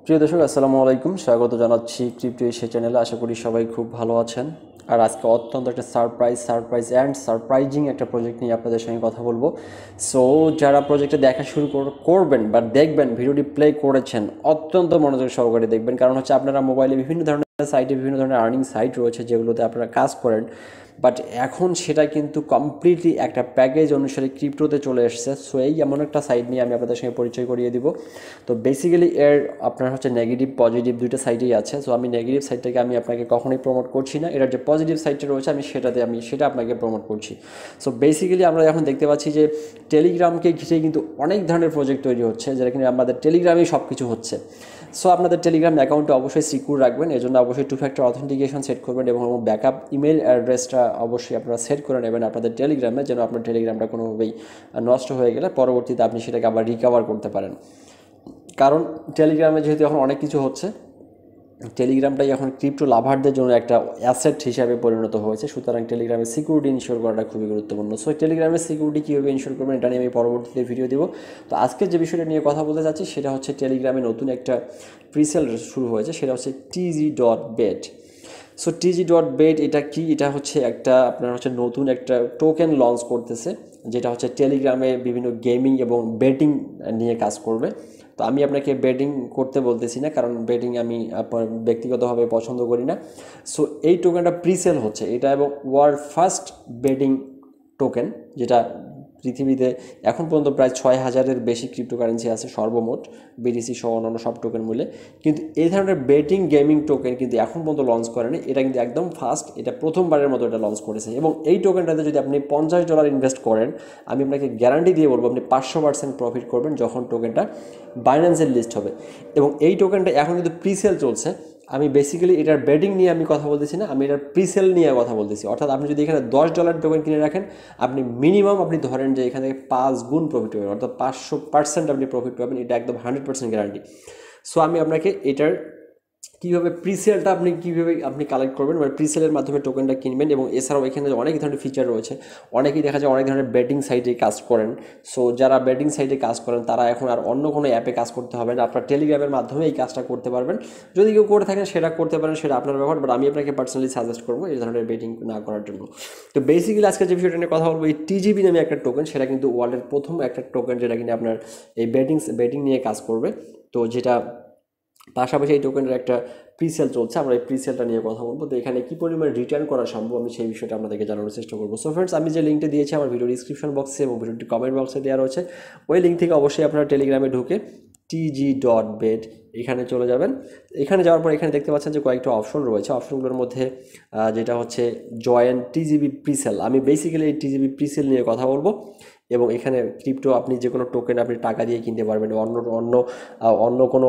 প্রিয় দর্শক আসসালামু আলাইকুম, স্বাগত জানাচ্ছি ক্রিপ্টো এশিয়া চ্যানেলে। আশা করি সবাই খুব ভালো আছেন। আর আজকে অত্যন্ত একটা সারপ্রাইজ অ্যান্ড সারপ্রাইজিং একটা প্রজেক্ট নিয়ে আপনাদের সঙ্গে কথা বলবো। সো যারা প্রজেক্টটা দেখা শুরু করবেন বা দেখবেন, ভিডিওটি প্লে করেছেন অত্যন্ত মনোযোগ সহকারে দেখবেন, কারণ হচ্ছে আপনারা মোবাইলে বিভিন্ন ধরনের সাইটে বিভিন্ন ধরনের আর্নিং সাইট রয়েছে যেগুলোতে আপনারা কাজ করেন, বাট এখন সেটা কিন্তু কমপ্লিটলি একটা প্যাকেজ অনুসারে ক্রিপ্টোতে চলে এসেছে। সো এই এমন একটা সাইট নিয়ে আমি আপনাদের সঙ্গে পরিচয় করিয়ে দিব। তো বেসিক্যালি এর আপনার হচ্ছে নেগেটিভ পজিটিভ দুইটা সাইডেই আছে। সো আমি নেগেটিভ সাইডটাকে আমি আপনাকে কখনোই প্রমোট করছি না, এটার যে পজিটিভ সাইডটা রয়েছে আমি সেটা আপনাকে প্রমোট করছি। সো বেসিক্যালি আমরা এখন দেখতে পাচ্ছি যে টেলিগ্রামকে ঘিরে কিন্তু অনেক ধরনের প্রজেক্ট তৈরি হচ্ছে, যেটা কিন্তু আমাদের টেলিগ্রামেই সব কিছু হচ্ছে। সো আপনাদের টেলিগ্রাম অ্যাকাউন্টটা অবশ্যই সিকিউর রাখবেন, এজন্য অবশ্যই 2 ফ্যাক্টর অথেন্টিকেশন সেট করবেন এবং ব্যাকআপ ইমেল অ্যাড্রেসটা অবশ্যই আপনারা সেট করে নেবেন আপনাদের টেলিগ্রামে, যেন আপনার টেলিগ্রামটা কোনোভাবেই নষ্ট হয়ে গেলে পরবর্তীতে আপনি সেটাকে আবার রিকভার করতে পারেন। কারণ টেলিগ্রামে যেহেতু এখন অনেক কিছু হচ্ছে, টেলিগ্রামটাই এখন ক্রিপ্টো লাভারদের জন্য একটা অ্যাসেট হিসাবে পরিণত হয়েছে। সুতরাং টেলিগ্রামের সিকিউরিটি ইনশিওর করাটা খুবই গুরুত্বপূর্ণ। সো টেলিগ্রামের সিকিউরিটি কীভাবে ইনশিওর করবেন এটা নিয়ে আমি পরবর্তীতে ভিডিও দেবো। তো আজকের যে বিষয়টা নিয়ে কথা বলতে চাচ্ছি সেটা হচ্ছে টেলিগ্রামে নতুন একটা প্রিসেল শুরু হয়েছে, সেটা হচ্ছে TG.bet। সো TG.bet এটা কি? এটা হচ্ছে একটা আপনার হচ্ছে নতুন একটা টোকেন লঞ্চ করতেছে, যেটা হচ্ছে টেলিগ্রামে বিভিন্ন গেমিং এবং বেটিং নিয়ে কাজ করবে। তো আমি আপনাকে বেটিং করতে বলতেছি না, কারণ বেটিং আমি আপনার ব্যক্তিগতভাবে পছন্দ করি না। সো এই টোকেনটা প্রিসেল হচ্ছে, এটা এবং ওয়ার্ল্ড ফার্স্ট বেটিং টোকেন, যেটা পৃথিবীতে এখন পর্যন্ত প্রায় 6,000-এর বেশি ক্রিপ্টোকারেন্সি আছে সর্বমোট, বিটিসি সহ অন্যান্য সব টোকেন মূল্যে। কিন্তু এই ধরনের বেটিং গেমিং টোকেন কিন্তু এখন পর্যন্ত লঞ্চ করেনি, এটা কিন্তু একদম ফার্স্ট, এটা প্রথমবারের মতো এটা লঞ্চ করেছে। এবং এই টোকেনটাতে যদি আপনি $50 ইনভেস্ট করেন, আমি আপনাকে গ্যারান্টি দিয়ে বলবো আপনি 500% প্রফিট করবেন যখন টোকেনটা বাইন্যান্সের লিস্ট হবে। এবং এই টোকেনটা এখন কিন্তু প্রিসেল চলছে। আমি বেসিক্যালি এটার বেটিং নিয়ে আমি কথা বলতেছি না, আমি এটার প্রিসেল নিয়ে কথা বলতেছি। অর্থাৎ আপনি যদি এখানে $10 টোকেন কিনে রাখেন, আপনি মিনিমাম আপনি ধরেন যে এখান থেকে 5 গুণ প্রফিট পাবেন, অর্থাৎ 500% আপনি প্রফিট পাবেন, এটা একদম 100% গ্যারান্টি। সো আমি আপনাকে এটার কীভাবে প্রিসেলটা আপনি কালেক্ট করবেন, মানে প্রিসেলের মাধ্যমে টোকেনটা কিনবেন। এবং এছাড়াও এখানে অনেক ধরনের ফিচার রয়েছে। অনেকেই দেখা যায় অনেক ধরনের বেটিং সাইটে কাজ করেন। সো যারা বেটিং সাইটে কাজ করেন তারা এখন আর অন্য কোনো অ্যাপে কাজ করতে হবে না, আপনার টেলিগ্রামের মাধ্যমে এই কাজটা করতে পারবেন। যদি কেউ করে থাকেন সেটা করতে পারেন, সেটা আপনার ব্যাপার, বাট আমি আপনাকে পার্সোনালি সাজেস্ট করবো এই ধরনের বেটিং না করার জন্য। তো বেসিক্যালি আজকে যে বিষয়টা নিয়ে কথা বলবো, এই TGB নামে একটা টোকেন, সেটা কিন্তু ওয়ার্ল্ডের প্রথম একটা টোকেন যেটা কিনা আপনার এই বেটিং নিয়ে কাজ করবে। তো যেটা পাশাপাশি এই টোকেনের একটা প্রিসেল চলছে, আমরা এই প্রিসেলটা নিয়ে কথা বলবো। তো এখানে কী পরিমাণ রিটার্ন করা সম্ভব আমি সেই বিষয়টা আপনাদেরকে জানানোর চেষ্টা করবো। সো ফ্রেন্ডস, আমি যে লিঙ্কটা দিয়েছি আমার ভিডিও ডিসক্রিপশন বক্সে এবং ভিডিওটি কমেন্ট বক্সে দেওয়া রয়েছে, ওই লিঙ্ক থেকে অবশ্যই আপনারা টেলিগ্রামে ঢুকে TG.bet এখানে চলে যাবেন। এখানে যাওয়ার পর এখানে দেখতে পাচ্ছেন যে কয়েকটা অপশন রয়েছে। অপশনগুলোর মধ্যে যেটা হচ্ছে জয়েন TGB প্রিসেল, আমি বেসিক্যালি এই TGB প্রিসেল নিয়ে কথা বলবো। এবং এখানে ক্রিপ্টো আপনি যে কোনো টোকেন আপনি টাকা দিয়ে কিনতে পারবেন, অন্য অন্য অন্য কোনো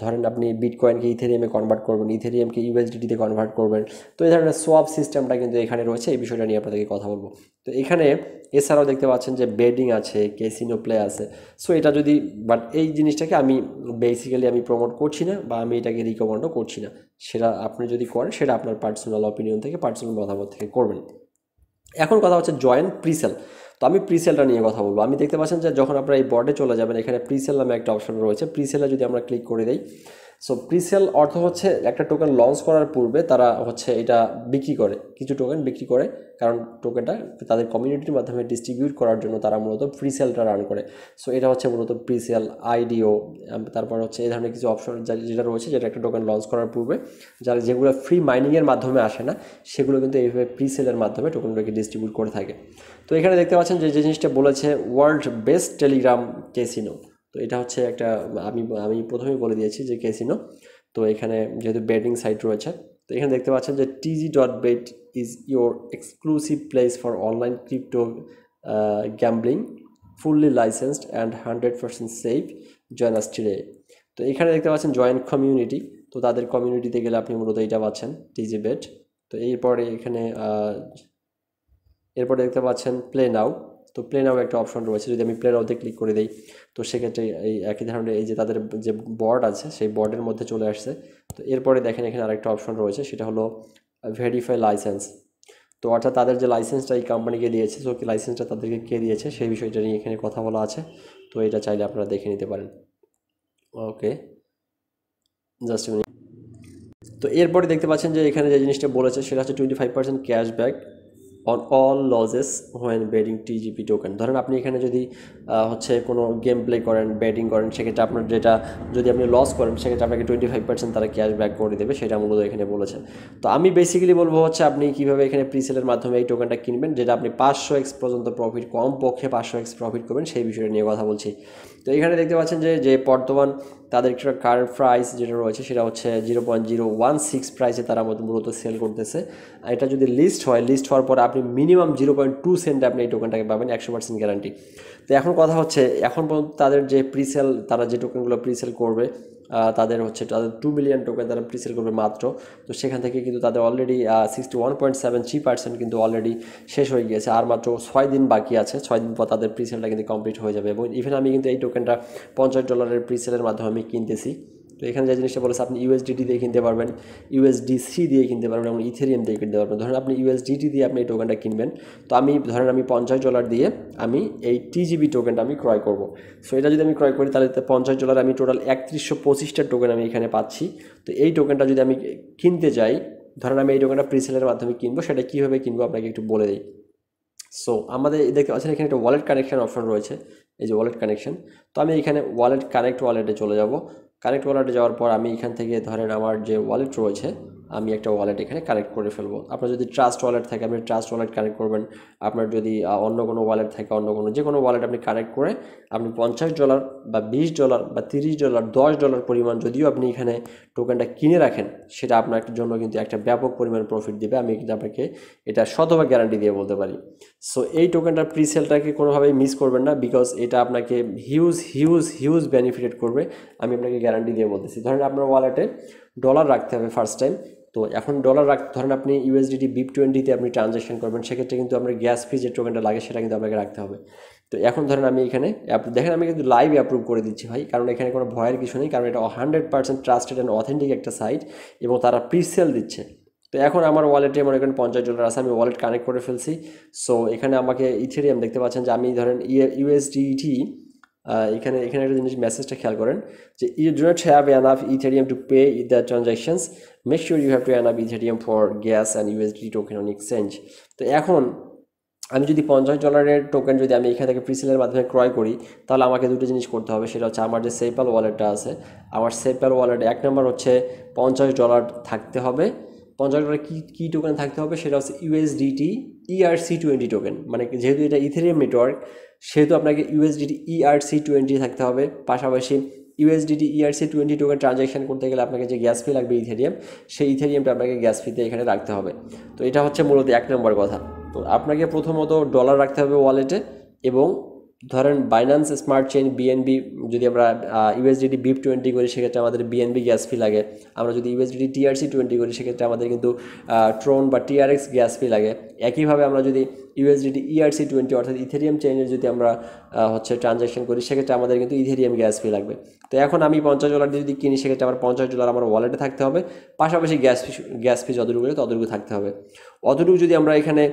ধরেন আপনি বিটকয়েনকে ইথেরিয়ামে কনভার্ট করবেন, ইথেরিয়ামকে USDT-তে কনভার্ট করবেন। তো এই ধরনের সোয়াপ সিস্টেমটা কিন্তু এখানে রয়েছে, এই বিষয়টা নিয়ে আপনাদেরকে কথা বলবো। তো এখানে এছাড়াও দেখতে পাচ্ছেন যে বেডিং আছে, ক্যাসিনো প্লে আছে। সো এটা যদি, বাট এই জিনিসটাকে আমি বেসিক্যালি আমি প্রমোট করছি না বা আমি এটাকে রিকমেন্ডও করছি না। সেটা আপনি যদি করেন সেটা আপনার পার্সোনাল অপিনিয়ন থেকে, পার্সোনাল মতামত থেকে করবেন। এখন কথা হচ্ছে জয়েন প্রিসেল। তো আমি প্রিসেলটা নিয়ে কথা বলবো। আমি দেখতে পাচ্ছেন যে যখন আপনারা এই বর্ডে চলে যাবেন, এখানে প্রিসেল নামে একটা অপশন রয়েছে। প্রিসেলে যদি আমরা ক্লিক করে দিই, সো প্রিসেল অর্থ হচ্ছে একটা টোকেন লঞ্চ করার পূর্বে তারা হচ্ছে এটা বিক্রি করে, কিছু টোকেন বিক্রি করে, কারণ টোকেনটা তাদের কমিউনিটির মাধ্যমে ডিস্ট্রিবিউট করার জন্য তারা মূলত প্রিসেলটা রান করে। সো এটা হচ্ছে মূলত প্রিসেল IDO। তারপর হচ্ছে এই ধরনের কিছু অপশন যেটা রয়েছে, যেটা একটা টোকেন লঞ্চ করার পূর্বে যেগুলো ফ্রি মাইনিংয়ের মাধ্যমে আসে না, সেগুলো কিন্তু এইভাবে প্রিসেলের মাধ্যমে টোকেনগুলোকে ডিস্ট্রিবিউট করে থাকে। তো এখানে দেখতে পাচ্ছেন যে জিনিসটা বলেছে ওয়ার্ল্ড বেস্ট টেলিগ্রাম ক্যাসিনো। তো এটা হচ্ছে একটা, আমি প্রথমেই বলে দিয়েছি যে ক্যাসিনো। তো এখানে যেহেতু বেটিং সাইট রয়েছে, তো এখানে দেখতে পাচ্ছেন যে TG.bet is your exclusive place for online crypto gambling, fully licensed and 100% safe, join us today. তো এখানে দেখতে পাচ্ছেন জয়েন কমিউনিটি। তো তাদের কমিউনিটিতে গেলে আপনি মূলত এটা পাচ্ছেন, TGBet। তো এরপরে এখানে এরপরে দেখতে পাচ্ছেন প্লে নাও। তো প্লে নাও একটা অপশন রয়েছে, যদি আমি প্লে নাওতে ক্লিক করে দিই, তো সেক্ষেত্রে এই একই ধরনের এই যে তাদের যে বর্ড আছে সেই বর্ডের মধ্যে চলে আসছে। তো এরপরে দেখেন এখানে আরেকটা অপশন রয়েছে, সেটা হলো ভেরিফাই লাইসেন্স। তো অর্থাৎ তাদের যে লাইসেন্সটা এই কোম্পানিকে দিয়েছে, সো কি লাইসেন্সটা তাদেরকে কে দিয়েছে সেই বিষয়টা নিয়ে এখানে কথা বলা আছে। তো এটা চাইলে আপনারা দেখে নিতে পারেন। ওকে, জাস্ট। তো এরপরে দেখতে পাচ্ছেন যে এখানে যে জিনিসটা বলেছে সেটা হচ্ছে 25% cashback on all lodges when betting TGP token. ধরেন আপনি এখানে যদি হচ্ছে কোনো গেম প্লে করেন, ব্যাটিং করেন, সেক্ষেত্রে আপনার যেটা যদি আপনি লস করেন সেক্ষেত্রে আপনাকে 25% তারা ক্যাশব্যাক করে দেবে, সেটা মূলত এখানে বলেছে। তো আমি বেসিক্যালি বলবো হচ্ছে আপনি কীভাবে এখানে প্রিসেলের মাধ্যমে এই টোকেনটা কিনবেন, যেটা আপনি 500x পর্যন্ত প্রফিট, কম পক্ষে 500x প্রফিট করবেন, সেই বিষয়টা নিয়ে কথা বলছি। তো এখানে দেখতে পাচ্ছেন যে বর্তমান তাদের একটা কারেন্ট প্রাইস যেটা রয়েছে সেটা হচ্ছে 0.016 প্রাইসে তারা মূলত সেল করতেছে। আর এটা যদি লিস্ট হওয়ার পর আপনি মিনিমাম 0.2 সেন্টে আপনি এই টোকেনটাকে পাবেন, 100% গ্যারান্টি। তো এখন কথা হচ্ছে এখন পর্যন্ত তাদের যে প্রিসেল, তারা যে টোকেনগুলো প্রিসেল করবে তাদের 2 মিলিয়ন টোকেন তারা প্রিসেল করবে মাত্র। তো সেখান থেকে কিন্তু তাদের অলরেডি 61.73% কিন্তু অলরেডি শেষ হয়ে গিয়েছে, আর মাত্র 6 দিন বাকি আছে। 6 দিন পর তাদের প্রিসেলটা কিন্তু কমপ্লিট হয়ে যাবে। এবং ইভেন আমি কিন্তু এই টোকেনটা $50 প্রিসেলের মাধ্যমে আমি কিনতেছি। তো এখানে যে জিনিসটা বলেছে আপনি ইউএসডিটি দিয়ে কিনতে পারবেন, ইউএসডিসি দিয়ে কিনতে পারবেন এবং ইথেরিয়াম দিয়ে কিনতে পারবেন। ধরেন আপনি ইউএসডিটি দিয়ে আপনি এই টোকেনটা কিনবেন, তো আমি $50 দিয়ে আমি এই টিজিবি টোকেনটা আমি ক্রয় করব। সো এটা যদি আমি ক্রয় করি তাহলে $50 আমি টোটাল 3125টা টোকেন আমি এখানে পাচ্ছি। তো এই টোকেনটা যদি আমি কিনতে যাই, ধরেন আমি এই টোকেনটা প্রিসেলের মাধ্যমে কিনবো, সেটা কীভাবে কিনবো আপনাকে একটু বলে দিই। সো আমাদের দেখতে পাচ্ছেন এখানে একটা ওয়ালেট কানেকশন অপশন রয়েছে, এই যে ওয়ালেট কানেকশন। তো আমি এখানে ওয়ালেটে চলে যাব। কানেক্ট ওয়ালেটে যাওয়ার পর আমি এখান থেকে ধরেন আমার যে ওয়ালেট রয়েছে আমি একটা ওয়ালেট এখানে কানেক্ট করে ফেলবো। আপনার যদি ট্রাস্ট ওয়ালেট থাকে আপনি ট্রাস্ট ওয়ালেট কানেক্ট করবেন। আপনার যদি অন্য কোনো ওয়ালেট থাকে অন্য কোনো যে কোনো ওয়ালেট আপনি কানেক্ট করে আপনি $50 বা $20 বা $30 $10 পরিমাণ যদিও আপনি এখানে টোকেনটা কিনে রাখেন, সেটা আপনার জন্য কিন্তু একটা ব্যাপক পরিমাণ প্রফিট দেবে। আমি কিন্তু আপনাকে এটা শতভাগ গ্যারান্টি দিয়ে বলতে পারি। সো এই টোকেনটার প্রিসেলটাকে কোনোভাবেই মিস করবেন না, বিকজ এটা আপনাকে হিউজ বেনিফিটেড করবে, আমি আপনাকে গ্যারান্টি দিয়ে বলতেছি। ধরেন আপনার ওয়ালেটে ডলার রাখতে হবে ফার্স্ট টাইম। তো এখন ডলার ধরেন আপনি ইউএসডিটি BIP20-তে আপনি ট্রানজ্যাকশন করবেন, সেক্ষেত্রে কিন্তু আপনার গ্যাস ফি যে টোকেনটা লাগে সেটা কিন্তু আপনাকে রাখতে হবে। তো এখন ধরেন আমি এখানে দেখেন আমি কিন্তু লাইভ অ্যাপ্রুভ করে দিচ্ছি ভাই, কারণ এখানে কোনো ভয়ের কিছু নেই, কারণ এটা 100% ট্রাস্টেড অ্যান্ড অথেন্টিক একটা সাইট এবং তারা প্রিসেল দিচ্ছে। তো এখন আমার ওয়ালেটে মনে করেন $50 আছে, আমি ওয়ালেট কানেক্ট করে ফেলছি। সো এখানে আমাকে ইথেরিয়াম দেখতে পাচ্ছেন যে আমি ধরেন ইউএসডিটি এখানে একটা জিনিস মেসেজটা খেয়াল করেন যে you do not have enough Ethereum to pay the transactions, make sure you have to enough Ethereum for gas and USDT token on exchange. তো এখন আমি যদি $50 টোকেন যদি আমি এখান থেকে প্রিসেলের মাধ্যমে ক্রয় করি, তাহলে আমাকে দুটো জিনিস করতে হবে। সেটা হচ্ছে আমার যে সেপাল ওয়ালেটটা আছে, আমার সেপাল ওয়ালেটে 1 নম্বর হচ্ছে $50 থাকতে হবে। $50 কী টোকেন থাকতে হবে, সেটা হচ্ছে ইউএসডিটি ERC20 টোকেন। মানে যেহেতু এটা ইথেরিয়াম নেটওয়ার্ক, সেহেতু আপনাকে ইউএসডিটি ERC20 থাকতে হবে। পাশাপাশি ইউএসডিটি ERC20 টোকেন ট্রানজ্যাকশন করতে গেলে আপনাকে যে গ্যাস ফি লাগবে ইথেরিয়াম, সেই ইথেরিয়ামটা আপনাকে গ্যাস ফিতে এখানে রাখতে হবে। তো এটা হচ্ছে মূলত 1 নম্বর কথা। তো আপনাকে প্রথমত ডলার রাখতে হবে ওয়ালেটে, এবং ধরেন বাইন্যান্স স্মার্ট চেইন BNB যদি আমরা ইউএসডিটি BIP20 করি সেক্ষেত্রে আমাদের BNB গ্যাস ফি লাগে। আমরা যদি ইউএসডিটি TRC20 করি সেক্ষেত্রে আমাদের কিন্তু ট্রোন বা TRX গ্যাস ফি লাগে। একইভাবে আমরা যদি ইউএসডিটি ERC20 অর্থাৎ ইথেরিয়াম চেইনের যদি আমরা ট্রানজ্যাকশন করি সেক্ষেত্রে আমাদের কিন্তু ইথেরিয়াম গ্যাস ফি লাগবে। তো এখন আমি $50 দিয়ে যদি কিনি সেক্ষেত্রে আমার $50 আমার ওয়ালেটে থাকতে হবে, পাশাপাশি গ্যাস ফি যতটুকু ততটুকু থাকতে হবে। অতটুকু যদি আমরা এখানে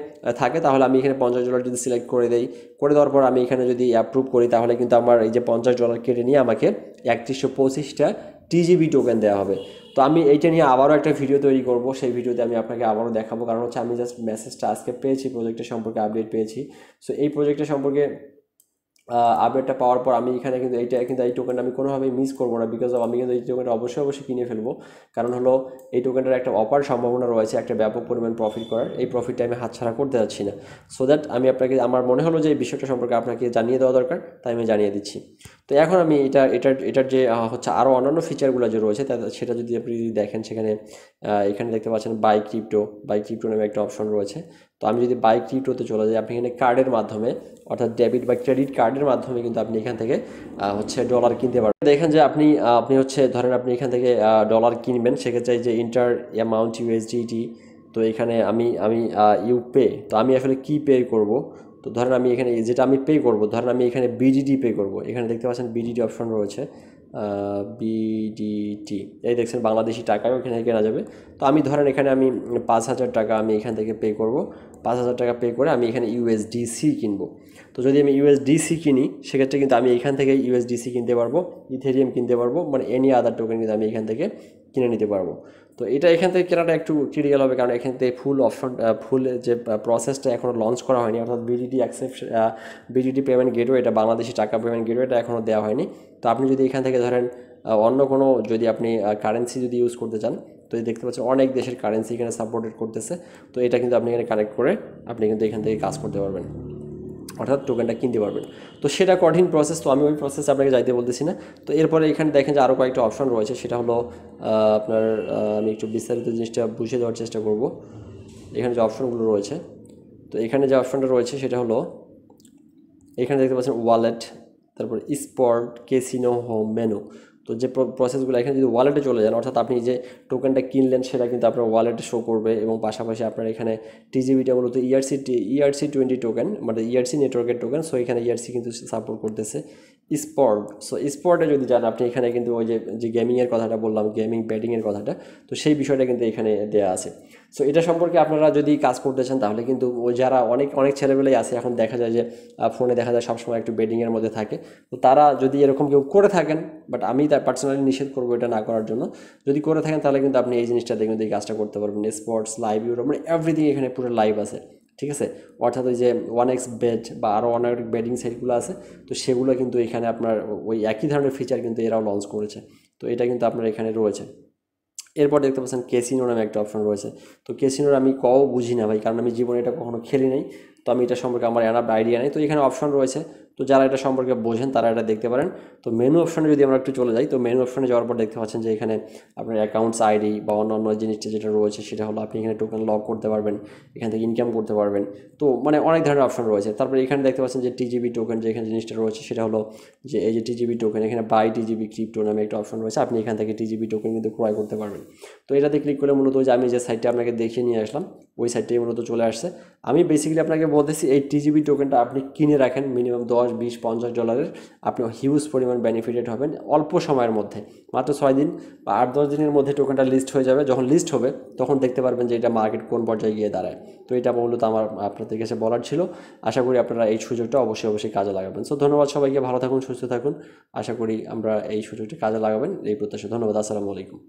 থাকে তাহলে আমি এখানে $50 যদি সিলেক্ট করে দেওয়ার পর আমি এখানে যদি অ্যাপ্রুভ করি, তাহলে কিন্তু আমার এই যে $50 কেটে নিয়ে আমাকে 3125টা টিজিবি টোকেন দেওয়া হবে। তো আমি এইটা নিয়ে আবারও একটা ভিডিও তৈরি করব, সেই ভিডিওতে আমি আপনাকে আবারও দেখাবো, কারণ হচ্ছে আমি জাস্ট মেসেজটা আজকে পেয়েছি, প্রজেক্টের সম্পর্কে আপডেট পেয়েছি। সো এই প্রজেক্টের সম্পর্কে আপডেটটা পাওয়ার পর আমি এখানে কিন্তু এই টোকেনটা আমি কোনোভাবেই মিস করবো না, বিকজ আমি কিন্তু এই টোকেনটা অবশ্যই কিনে ফেলবো। কারণ হলো এই টোকেনটার একটা অপার সম্ভাবনা রয়েছে একটা ব্যাপক পরিমাণ প্রফিট করার, এই প্রফিটটা আমি হাতছাড়া করতে যাচ্ছি না। সো দ্যাট আমি আপনাকে, আমার মনে হলো যে এই বিষয়টা সম্পর্কে আপনাকে জানিয়ে দেওয়া দরকার, তাই আমি জানিয়ে দিচ্ছি। তো এখন আমি এটার যে আরও অন্যান্য ফিচারগুলো যে রয়েছে সেটা যদি আপনি দেখেন, এখানে দেখতে পাচ্ছেন বাই ক্রিপ্টো নামে একটা অপশন রয়েছে। তো আমি যদি বাই ক্রিপ্টোতে চলে যাই, আপনি এখানে কার্ডের মাধ্যমে অর্থাৎ ডেবিট বা ক্রেডিট কার্ডের মাধ্যমে কিন্তু আপনি এখান থেকে ডলার কিনতে পারবেন। দেখেন যে আপনি ধরেন আপনি এখান থেকে ডলার কিনবেন, সেক্ষেত্রে যে ইন্টার অ্যামাউন্ট USDT। তো এখানে আমি ইউ পে, তো আমি আসলে কি পে করব। তো ধরেন আমি এখানে যেটা আমি পে করব, ধরেন আমি এখানে BDD পে করব। এখানে দেখতে পাচ্ছেন BDD অপশন রয়েছে। বিডিটি, এই দেখছেন বাংলাদেশি টাকাও এখানে থেকে কেনা যাবে। তো আমি ধরেন এখানে আমি 5,000 টাকা আমি এখান থেকে পে করব, 5,000 টাকা পে করে আমি এখানে ইউএসডিসি কিনবো। তো যদি আমি ইউএসডিসি কিনি সেক্ষেত্রে কিন্তু আমি এখান থেকে ইউএসডিসি কিনতে পারবো, ইথেরিয়াম কিনতে পারবো, মানে এনি আদার টোকেন কিন্তু আমি এখান থেকে কিনে নিতে পারবো। তো এটা এখান থেকে কেনাটা একটু ক্রিটিক্যাল হবে, কারণ এখান থেকে ফুল অপশন ফুল যে প্রসেসটা এখনও লঞ্চ করা হয়নি, অর্থাৎ BDT accept BDT payment gateway, এটা বাংলাদেশি টাকা পেমেন্ট গেটওয়ে, এটা এখনও দেওয়া হয়নি। তো আপনি যদি এখান থেকে ধরেন অন্য কোনো যদি আপনি কারেন্সি যদি ইউজ করতে চান, তো এই দেখতে পাচ্ছেন অনেক দেশের কারেন্সি এখানে সাপোর্টেড করতেছে। তো এটা কিন্তু আপনি এখানে কানেক্ট করে আপনি কিন্তু এখান থেকে কাজ করতে পারবেন, অর্থাৎ টোকেনটা কিনতে পারবেন। তো সেটা কঠিন প্রসেস, তো আমি ওই প্রসেস আপনাকে যাইতে বলতেছি না। তো এরপরে এখানে দেখেন যে আরও কয়েকটা অপশন রয়েছে, সেটা হলো আপনার আমি একটু বিস্তারিত জিনিসটা বুঝিয়ে দেওয়ার চেষ্টা করব। এখানে যে অপশনগুলো রয়েছে, তো এখানে যে অপশনটা রয়েছে সেটা হলো এখানে দেখতে পাচ্ছেন ওয়ালেট, তারপর স্পট, ক্যাসিনো, হোম, মেনু। তো যে প্রসেসগুলো এখানে যদি ওয়ালেটে চলে যান, অর্থাৎ আপনি যে টোকেনটা কিনলেন সেটা কিন্তু আপনার ওয়ালেটে শো করবে, এবং পাশাপাশি আপনার এখানে টিজিবিটা মূলত ERC20 টোকেন, মানে ইআরসি নেটওয়ার্কের টোকেন। সো এখানে ইআরসি কিন্তু সাপোর্ট করতেছে। স্পট, সো স্পটে যদি যান আপনি এখানে কিন্তু ওই যে গেমিংয়ের কথাটা বললাম, গেমিং ব্যাটিংয়ের কথাটা, তো সেই বিষয়টা কিন্তু এখানে দেওয়া আছে। সো এটা সম্পর্কে আপনারা যদি কাজ করতে চান তাহলে কিন্তু ওই যারা অনেক অনেক ছেলেবেলাই আছে, এখন দেখা যায় যে ফোনে দেখা যায় সবসময় একটু বেডিংয়ের মধ্যে থাকে, তো তারা যদি এরকম কেউ করে থাকেন, বাট আমি তার পার্সোনালি নিষেধ করবো এটা না করার জন্য। যদি করে থাকেন তাহলে কিন্তু আপনি এই জিনিসটা দেখুন এই কাজটা করতে পারবেন। স্পোর্টস, লাইভ ইউরো, মানে এভরিথিং এখানে পুরো লাইভ আছে, ঠিক আছে। অর্থাৎ ওই যে 1x বেট বা আরও অনেক বেডিং সাইটগুলো আছে, তো সেগুলো কিন্তু এখানে আপনার ওই একই ধরনের ফিচার কিন্তু এরাও লঞ্চ করেছে। তো এটা কিন্তু আপনার এখানে রয়েছে। এরপর দেখতে পাচ্ছেন ক্যাসিনো নামে একটা অপশন রয়েছে। তো ক্যাসিনোর আমি বুঝি না ভাই, কারণ আমি জীবনে এটা কখনো খেলি নাই, তো আমি এটা সম্পর্কে আমার এনাফ আইডিয়া নেই। তো এখানে অপশন রয়েছে, তো যারা এটা সম্পর্কে বোঝেন তারা এটা দেখতে পারেন। তো মেনু অপশনে যদি আমরা একটু চলে যাই, তো মেনু অপশনে যাওয়ার পর দেখতে পাচ্ছেন যে এখানে আপনার অ্যাকাউন্টস আইডি বা অন্য জিনিসটা যেটা রয়েছে সেটা হলো আপনি এখানে টোকেন লক করতে পারবেন, এখান থেকে ইনকাম করতে পারবেন। তো মানে অনেক ধরনের অপশন রয়েছে। তারপরে এখানে দেখতে পাচ্ছেন যে টিজিবি টোকেন, যে এখানে জিনিসটা রয়েছে সেটা হলো যে এই যে টিজিবি টোকেন, এখানে বাই টিজিবি ক্রিপ্টো নামে একটা অপশন রয়েছে, আপনি এখান থেকে টিজিবি টোকেন কিন্তু ক্রয় করতে পারবেন। তো এটাতে ক্লিক করে মূলত যে আমি যে সাইটটা আপনাকে দেখিয়ে নিয়ে আসলাম ওই সাইটটাই মূলত চলে আসছে। আমি বেসিক্যালি আপনাকে বলতেছি এই টিজিবি টোকেনটা আপনি কিনে রাখেন মিনিমাম 10, 20, $50, আপনি হিউজ পরিমাণ বেনিফিটেড হবেন অল্প সময়ের মধ্যে। মাত্র 6 দিন বা 8-10 দিনের মধ্যে টোকেনটা লিস্ট হয়ে যাবে। যখন লিস্ট হবে তখন দেখতে পারবেন যে এটা মার্কেট কোন পর্যায়ে গিয়ে দাঁড়ায়। তো এটা মূলত আমার আপনাদের কাছে বলার ছিল। আশা করি আপনারা এই সুযোগটা অবশ্যই কাজে লাগাবেন। সো ধন্যবাদ সবাইকে, ভালো থাকুন, সুস্থ থাকুন। আশা করি আমরা এই সুযোগটা কাজে লাগাবেন এই প্রত্যাশা। ধন্যবাদ, আসসালামু আলাইকুম।